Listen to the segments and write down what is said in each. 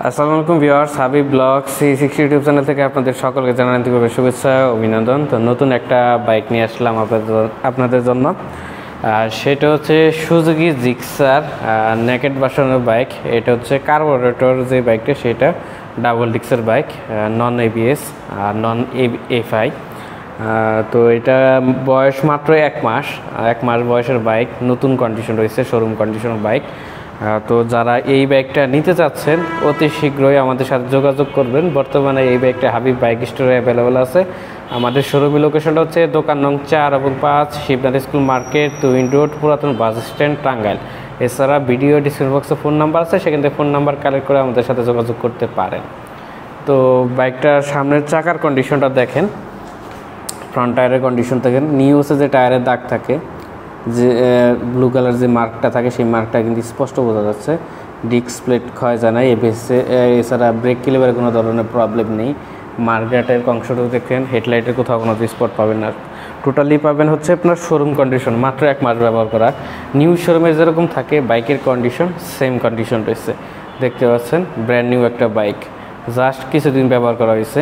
আসসালামু আলাইকুম viewers, Habib blog C60 YouTube channel থেকে আপনাদের সকলকে জানাই আন্তরিক শুভেচ্ছা অভিনন্দন। তো নতুন একটা বাইক নিয়ে আসলাম আপনাদের জন্য। সেটা হচ্ছে সুজুকি জিক্সার নেকেড ভার্সনের বাইক। এটা হচ্ছে কার্বোরেটর যে বাইকটা, সেটা ডাবল ডিক্সের বাইক, নন ABS আর নন FI। তো এটা বয়স মাত্র এক মাস বয়সের বাইক, নতুন কন্ডিশন রয়েছে, শোরুম কন্ডিশনের বাইক। তো যারা এই বাইকটা নিতে চাচ্ছেন অতি শীঘ্রই আমাদের সাথে যোগাযোগ করবেন। বর্তমানে এই বাইকটা হাবিব বাইক স্টোরে অ্যাভেলেবেল আছে। আমাদের শোরুমের লোকেশনটা হচ্ছে দোকান নং 4 এবং 5, Shibnath school market, twin road, পুরাতন বাস স্ট্যান্ড, টাঙ্গাইল। এছাড়া ভিডিও ডিসক্রিপশন বক্সে ফোন নাম্বার আছে, সেখান থেকে ফোন নাম্বার কালেক্ট করে আমাদের সাথে যোগাযোগ করতে পারেন। তো বাইকটার সামনের চাকার কন্ডিশনটা দেখেন, ফ্রন্ট টায়ারের কন্ডিশন দেখেন, নিউসে যে টায়ারের দাগ থাকে, যে ব্লু কালার যে মার্কটা থাকে, সেই মার্কটা কিন্তু স্পষ্ট বোঝা যাচ্ছে। ডিস্ক প্লেট ক্ষয় যায় না, এছাড়া ব্রেক ক্লিপারে কোনো ধরনের প্রবলেম নেই। মার্কেটের অংশটাও দেখেন, হেডলাইটের কোথাও কোনো স্পট পাবেন না। টোটালি পাবেন হচ্ছে আপনার শোরুম কন্ডিশন, মাত্র এক মাস ব্যবহার করা। নিউ শোরুমে যেরকম থাকে বাইকের কন্ডিশন, সেম কন্ডিশন রয়েছে। দেখতে পাচ্ছেন ব্র্যান্ড নিউ একটা বাইক, জাস্ট কিছুদিন ব্যবহার করা হয়েছে।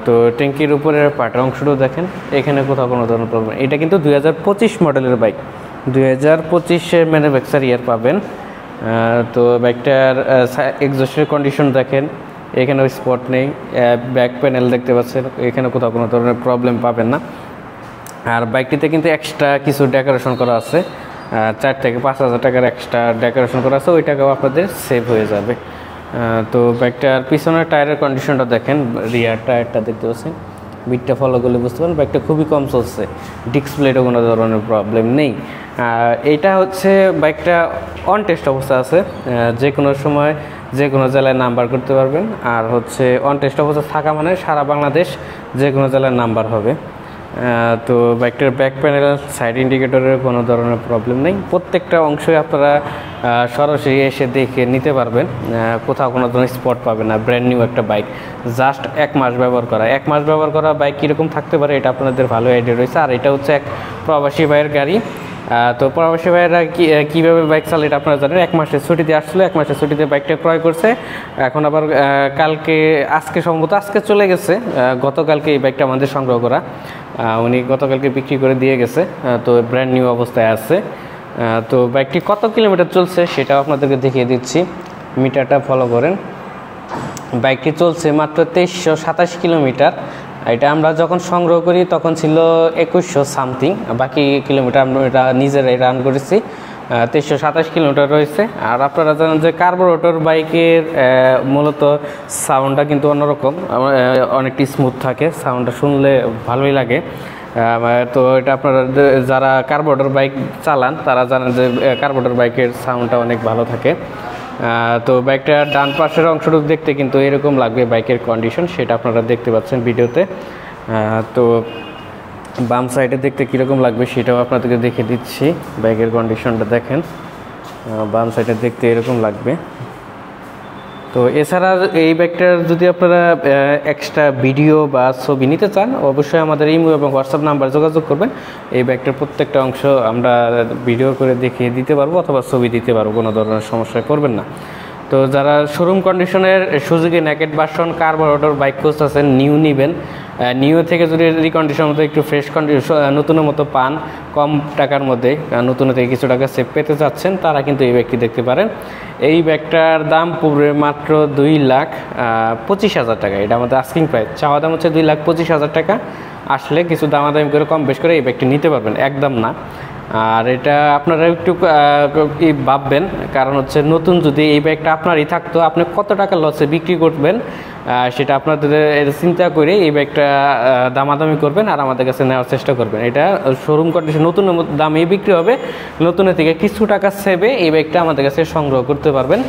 তো ট্যাঙ্কির উপরের পাটার অংশটাও দেখেন, এখানে কোথাও কোনো ধরনের প্রবলেম। এটা কিন্তু 2025 মডেলের বাইক, 2025-এর ম্যানুফ্যাকচার ইয়ার পাবেন। তো বাইকটার এক্সস্টের কন্ডিশন দেখেন, এখানেও স্পট নেই। ব্যাক প্যানেল দেখতে পাচ্ছেন, এখানে কোথাও কোনো ধরনের প্রবলেম পাবেন না। আর বাইকটিতে কিন্তু এক্সট্রা কিছু ডেকোরেশন করা আছে, 4 থেকে 5 হাজার টাকার এক্সট্রা ডেকোরেশন করা আছে, ওই টাকাও আপনাদের সেভ হয়ে যাবে। তো বাইকটার পিছনের টায়ারের কন্ডিশনটা দেখেন, রিয়ার টায়ারটা দেখতে পাচ্ছেন, বিটটা ফলো করলে বুঝতে পারেন বাইকটা খুবই কম চলছে। ডিস্ক প্লেটও কোনো ধরনের প্রবলেম নেই। এইটা হচ্ছে বাইকটা অন টেস্ট অবস্থা আছে, যে কোনো সময় যে কোনো জেলায় নাম্বার করতে পারবেন। আর হচ্ছে অন টেস্ট অবস্থা থাকা মানে সারা বাংলাদেশ যে কোনো জেলায় নাম্বার হবে। তো বাইকটার ব্যাক প্যানেল, সাইড ইন্ডিকেটরের কোনো ধরনের প্রবলেম নেই। প্রত্যেকটা অংশই আপনারা সরাসরি এসে দেখে নিতে পারবেন, কোথাও কোনো ধরনের স্পট পাবেন না। ব্র্যান্ড নিউ একটা বাইক, জাস্ট এক মাস ব্যবহার করা বাইক কীরকম থাকতে পারে এটা আপনাদের ভালো আইডিয়া রয়েছে। আর এটা হচ্ছে এক প্রবাসী ভাইয়ের গাড়ি। তো প্রবাসী ভাইয়েরা কীভাবে বাইক চালে এটা আপনারা জানেন। 1 মাসের ছুটিতে আসছিল, 1 মাসের ছুটিতে বাইকটা ক্রয় করছে। এখন আবার আজকে সম্ভবত চলে গেছে। গতকালকে এই বাইকটা আমাদের সংগ্রহ করা, উনি গতকালকে বিক্রি করে দিয়ে গেছে। তো ব্র্যান্ড নিউ অবস্থায় আছে। তো বাইকটি কত কিলোমিটার চলছে সেটাও আপনাদেরকে দেখিয়ে দিচ্ছি, মিটারটা ফলো করেন। বাইকটি চলছে মাত্র 2327 কিলোমিটার। এটা আমরা যখন সংগ্রহ করি তখন ছিল 2100 সামথিং, বাকি কিলোমিটার আমরা নিজেরাই রান করেছি। 2327 কিলোমিটার রয়েছে। আর আপনারা জানেন যে কার্বোরেটর বাইকের মূলত সাউন্ডটা কিন্তু অন্যরকম, অনেকটি স্মুথ থাকে, সাউন্ডটা শুনলে ভালোই লাগে। তো এটা আপনারা যারা কার্বোরেটর বাইক চালান তারা জানেন যে কার্বোরেটর বাইকের সাউন্ডটা অনেক ভালো থাকে। তো বাইকটার ডান পাশের অংশটুকু দেখতে কিন্তু এরকম লাগবে বাইকের কন্ডিশন, সেটা আপনারা দেখতে পাচ্ছেন ভিডিওতে। তো বাম সাইডে দেখতে কীরকম লাগবে সেটাও আপনাদেরকে দেখে দিচ্ছি। বাইকের কন্ডিশনটা দেখেন, বাম সাইডে দেখতে এরকম লাগবে। তো এছাড়া এই বাইকটার যদি আপনারা এক্সট্রা ভিডিও বা ছবি নিতে চান, অবশ্যই আমাদের ইমো এবং হোয়াটসঅ্যাপ নাম্বার যোগাযোগ করবেন। এই বাইকটার প্রত্যেকটা অংশ আমরা ভিডিও করে দেখিয়ে দিতে পারবো অথবা ছবি দিতে পারবো, কোনো ধরনের সমস্যায় পড়বেন না। তো যারা শোরুম কন্ডিশনের Suzuki naked version carburettor bike খুঁজতেছেন, নিউ নেবেন, নিউ থেকে যদি রিকন্ডিশন মতো একটু ফ্রেশ কন্ডিশন নতুনের মতো পান, কম টাকার মধ্যে নতুন থেকে কিছু টাকা সেভ পেতে চাচ্ছেন, তারা কিন্তু এই ব্যাগটি দেখতে পারেন। এই ব্যাগটার দাম পড়বে মাত্র 2,25,000 টাকা। এটা আমাদের আস্কিং প্রাইস, চাওয়া দাম হচ্ছে 2,25,000 টাকা। আসলে কিছু দামাদামি করে কম বেশ করে এই ব্যাগটি নিতে পারবেন, একদম না। আর এটা আপনারা একটু ভাববেন, কারণ হচ্ছে নতুন যদি এই ব্যাগটা আপনারই থাকতো, আপনি কত টাকা লসে বিক্রি করবেন সেটা আপনাদের চিন্তা করে এই ব্যাগটা দামাদামি করবেন আর আমাদের কাছে নেওয়ার চেষ্টা করবেন। এটা শোরুম কন্ডিশন নতুন দামেই বিক্রি হবে, নতুনের থেকে কিছু টাকা সেভে এই ব্যাগটা আমাদের কাছে সংগ্রহ করতে পারবেন।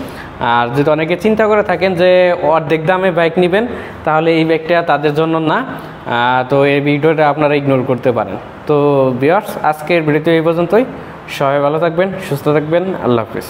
আর যদি অনেকে চিন্তা করে থাকেন যে অর্ধেক দামে বাইক নেবেন, তাহলে এই ব্যাগটা তাদের জন্য না। তো এই ভিডিওটা আপনারা ইগনোর করতে পারেন। তো ভিউয়ার্স, আজকের ভিডিওতে এই পর্যন্তই। সবাই ভালো থাকবেন, সুস্থ থাকবেন, আল্লাহ হাফিজ।